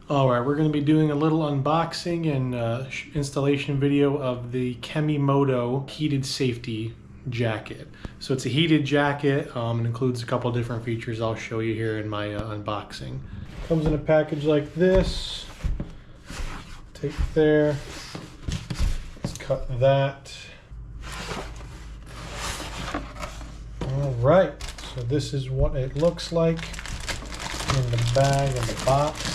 Alright, we're going to be doing a little unboxing and installation video of the Kemimoto Heated Safety Jacket. So it's a heated jacket. It includes a couple different features I'll show you here in my unboxing. Comes in a package like this. Take it there. Let's cut that. Alright, so this is what it looks like in the bag and the box.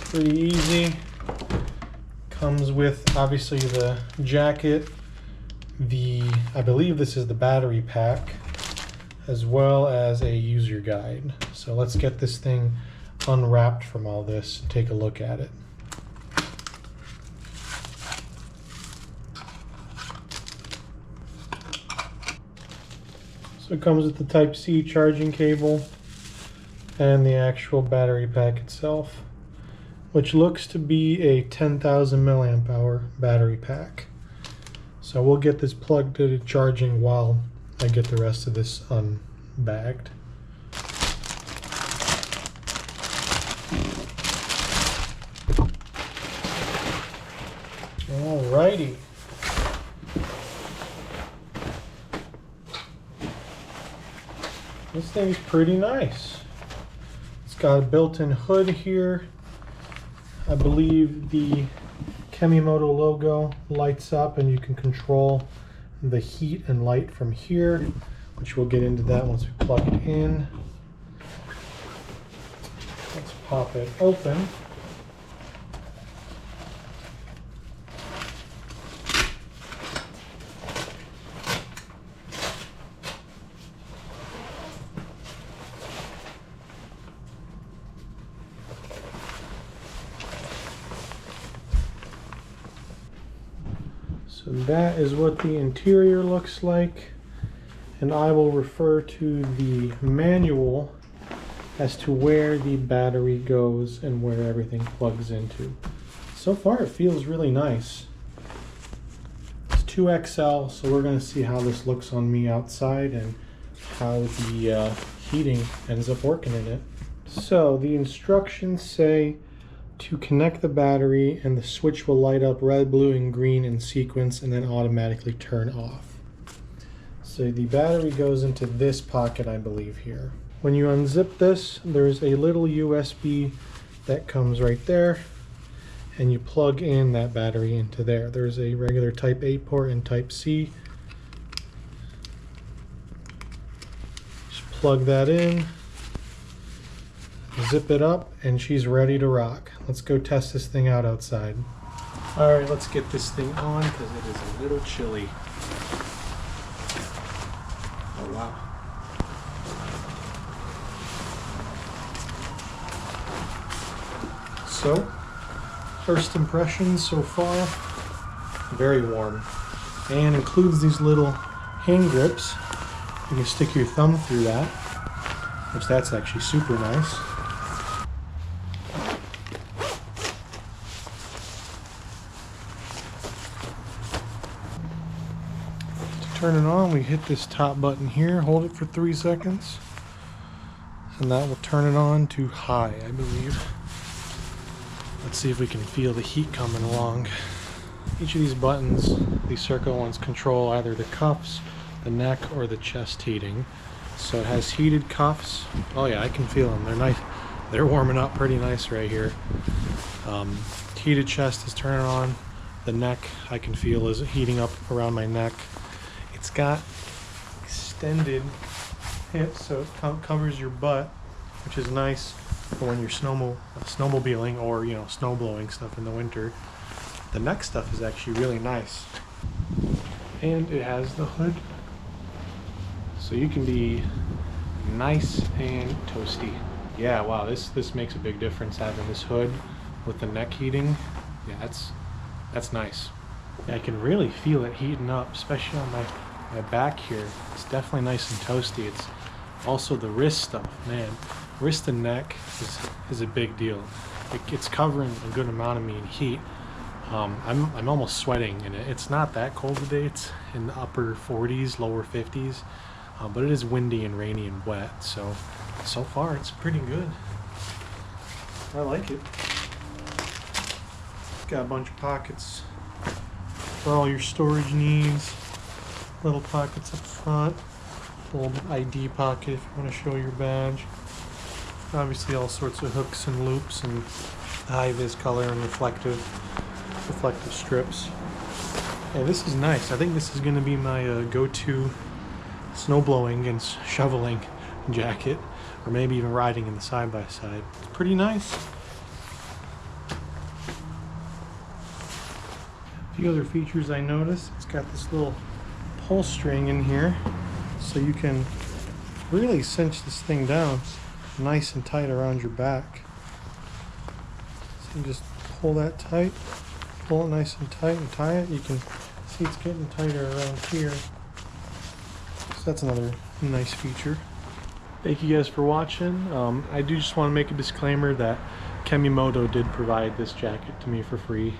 Pretty easy. Comes with obviously the jacket, I believe this is the battery pack, as well as a user guide. So let's get this thing unwrapped from all this and take a look at it. So it comes with the Type-C charging cable and the actual battery pack itself, which looks to be a 10,000 milliamp hour battery pack. So we'll get this plugged into charging while I get the rest of this unbagged. Alrighty. This thing's pretty nice. It's got a built-in hood here. I believe the Kemimoto logo lights up and you can control the heat and light from here, which we'll get into that once we plug it in. Let's pop it open. So that is what the interior looks like, and I will refer to the manual as to where the battery goes and where everything plugs into. So far it feels really nice. It's 2XL, so we're going to see how this looks on me outside and how the heating ends up working in it. So the instructions say to connect the battery, and the switch will light up red, blue, and green in sequence and then automatically turn off. So the battery goes into this pocket, I believe, here. When you unzip this, there's a little USB that comes right there, and you plug in that battery into there. There's a regular Type A port and Type C. Just plug that in, zip it up, and she's ready to rock. Let's go test this thing out outside. All right, let's get this thing on because it is a little chilly. Oh wow. So, first impressions so far, very warm. And includes these little hand grips. You can stick your thumb through that, which that's actually super nice. Turn it on, we hit this top button here, hold it for 3 seconds, and that will turn it on to high, I believe. Let's see if we can feel the heat coming along. Each of these buttons, these circle ones, control either the cuffs, the neck, or the chest heating. So it has heated cuffs. Oh yeah, I can feel them. They're nice. They're warming up pretty nice right here. Heated chest is turning on. The neck, I can feel, is heating up around my neck. It's got extended hips, so it covers your butt, which is nice for when you're snowmobiling or, you know, snow blowing stuff in the winter. The neck stuff is actually really nice, and it has the hood, so you can be nice and toasty. Yeah, wow, this makes a big difference having this hood with the neck heating. Yeah, that's nice. I can really feel it heating up, especially on my back here. It's definitely nice and toasty. It's also the wrist stuff, man. Wrist and neck is a big deal. It's covering a good amount of me in heat. I'm almost sweating, and it's not that cold today. It's in the upper 40s, lower 50s, but it is windy and rainy and wet, so So far, it's pretty good. I like it. Got a bunch of pockets for all your storage needs. Little pockets up front. Little ID pocket if you want to show your badge. Obviously all sorts of hooks and loops and high-vis color and reflective strips. Yeah, this is nice. I think this is going to be my go-to snow blowing and shoveling jacket, or maybe even riding in the side-by-side. It's pretty nice. A few other features I noticed. It's got this little pull string in here, so you can really cinch this thing down nice and tight around your back. So you just pull that tight, pull it nice and tight and tie it. You can see it's getting tighter around here. So that's another nice feature. Thank you guys for watching. I do just want to make a disclaimer that Kemimoto did provide this jacket to me for free.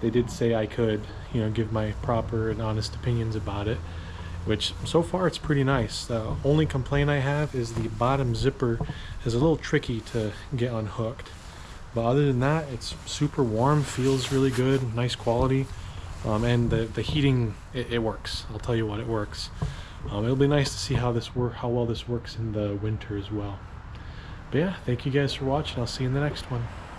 They did say I could, give my proper and honest opinions about it, which so far it's pretty nice. The only complaint I have is the bottom zipper is a little tricky to get unhooked. But other than that, it's super warm, feels really good, nice quality, and the heating, it works. I'll tell you what, it works. It'll be nice to see how well this works in the winter as well. But yeah, thank you guys for watching. I'll see you in the next one.